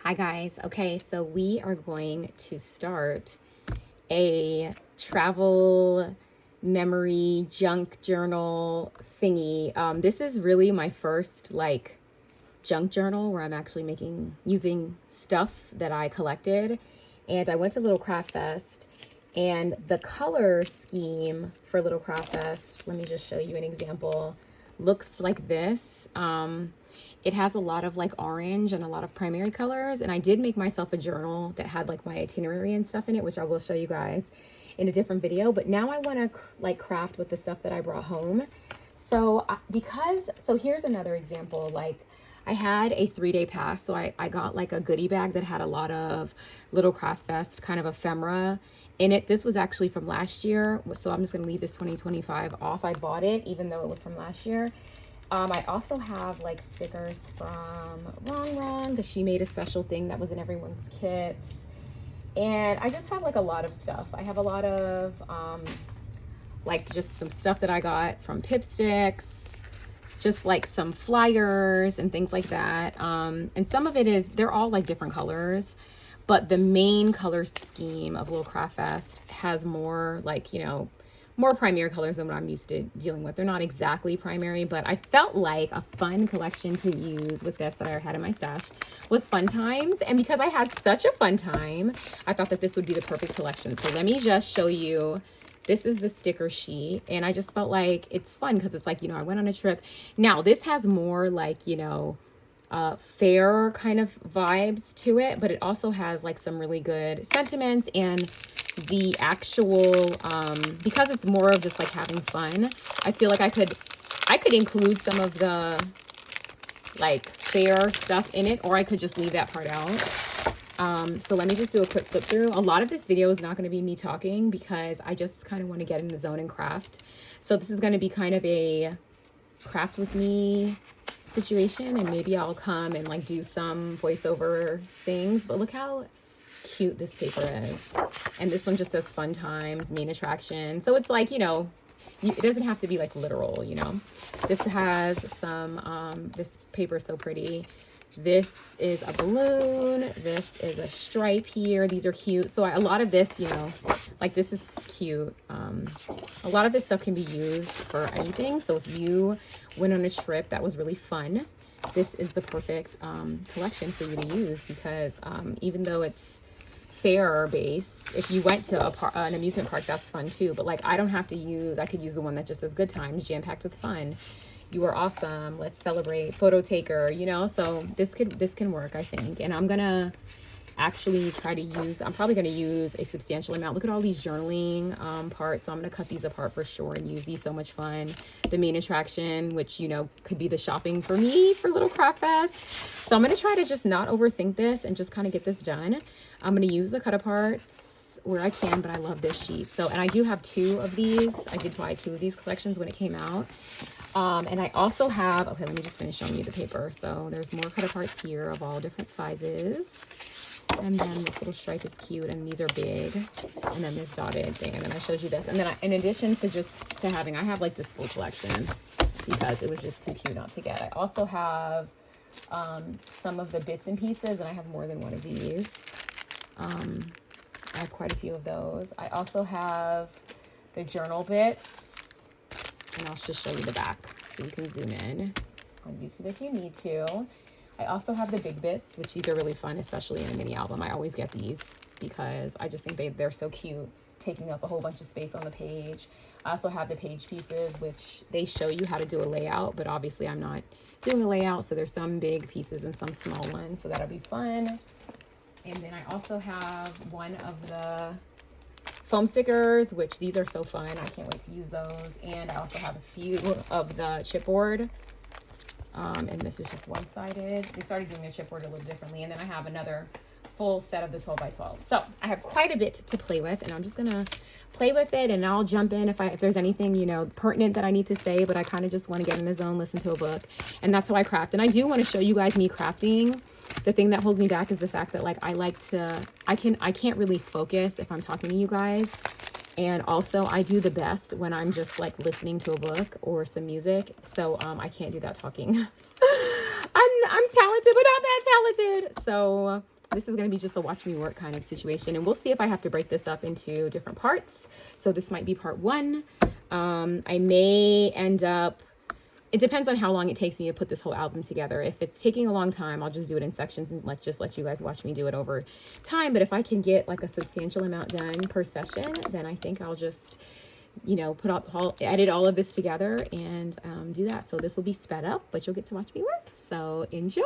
Hi guys. Okay, so we are going to start a travel memory junk journal thingy. This is really my first like junk journal where I'm actually using stuff that I collected. And I went to Little Craft Fest, and the color scheme for Little Craft Fest, let me just show you an example, looks like this. It has a lot of like orange and a lot of primary colors, and I did make myself a journal that had like my itinerary and stuff in it, which I will show you guys in a different video. But now I want to like craft with the stuff that I brought home. So here's another example. Like, I had a 3-day pass, so I got like a goodie bag that had a lot of Little Craft Fest kind of ephemera in it. This was actually from last year, so I'm just gonna leave this 2025 off. I bought it even though it was from last year. I also have like stickers from RongRong because she made a special thing that was in everyone's kits. And I just have like a lot of stuff. I have a lot of like just some stuff that I got from Pipsticks, just like some flyers and things like that. And some of it is, they're all like different colors, but the main color scheme of Little Craft Fest has more like, you know, more primary colors than what I'm used to dealing with. They're not exactly primary, but I felt like a fun collection to use with this that I had in my stash was Fun Times. And because I had such a fun time, I thought that this would be the perfect collection. So let me just show you. This is the sticker sheet, and I just felt like it's fun because it's like, you know, I went on a trip. Now this has more like, you know, fair kind of vibes to it, but it also has like some really good sentiments, and the actual because it's more of just like having fun, I feel like I could include some of the like fair stuff in it, or I could just leave that part out. So let me just do a quick flip through. A lot of this video is not going to be me talking because I just kind of want to get in the zone and craft. So this is going to be kind of a craft with me situation, and maybe I'll come and like do some voiceover things. But look how cute this paper is. And this one just says Fun Times, main attraction. So it's like, you know, it doesn't have to be like literal, you know. This has some, this paper is so pretty. This is a balloon. This is a stripe here. These are cute. So a lot of this, you know, like this is cute. A lot of this stuff can be used for anything. So if you went on a trip that was really fun, this is the perfect collection for you to use, because even though it's fair based, if you went to an amusement park, that's fun too. But like, I don't have to use, I could use the one that just says good times, jam-packed with fun. You are awesome. Let's celebrate. Photo taker, you know? So this can work, I think. And I'm gonna actually try to use, I'm probably gonna use a substantial amount. Look at all these journaling parts. So I'm gonna cut these apart for sure and use these. So much fun. The main attraction, which, you know, could be the shopping for me for Little Craft Fest. So I'm gonna try to just not overthink this and just kind of get this done. I'm gonna use the cut aparts where I can, but I love this sheet. So, and I do have 2 of these. I did buy 2 of these collections when it came out. And I also have, okay, let me just finish showing you the paper. So there's more cut aparts here of all different sizes. And then this little stripe is cute, and these are big. And then this dotted thing, and then I showed you this. And then in addition to I have like this full collection because it was just too cute not to get. I also have some of the bits and pieces, and I have more than one of these. I have quite a few of those. I also have the journal bits, and I'll just show you the back so you can zoom in on YouTube if you need to. I also have the big bits, which these are really fun, especially in a mini album. I always get these because I just think they're so cute, taking up a whole bunch of space on the page. I also have the page pieces, which they show you how to do a layout, but obviously I'm not doing a layout, so there's some big pieces and some small ones, so that'll be fun. And then I also have one of the foam stickers, which these are so fun. I can't wait to use those. And I also have a few of the chipboard. And this is just one-sided. They started doing their chipboard a little differently. And then I have another full set of the 12 by 12. So I have quite a bit to play with, and I'm just gonna play with it, and I'll jump in if there's anything, you know, pertinent that I need to say, but I kind of just want to get in the zone, listen to a book, and that's how I craft. And I do want to show you guys me crafting. The thing that holds me back is the fact that like I can't really focus if I'm talking to you guys. And also I do the best when I'm just like listening to a book or some music. So I can't do that talking. I'm talented, but not that talented. So this is going to be just a watch me work kind of situation. And we'll see if I have to break this up into different parts. So this might be part 1. I may end up, it depends on how long it takes me to put this whole album together. If it's taking a long time, I'll just do it in sections and let you guys watch me do it over time. But if I can get like a substantial amount done per session, then I think I'll just, you know, edit all of this together and do that. So this will be sped up, but you'll get to watch me work. So enjoy.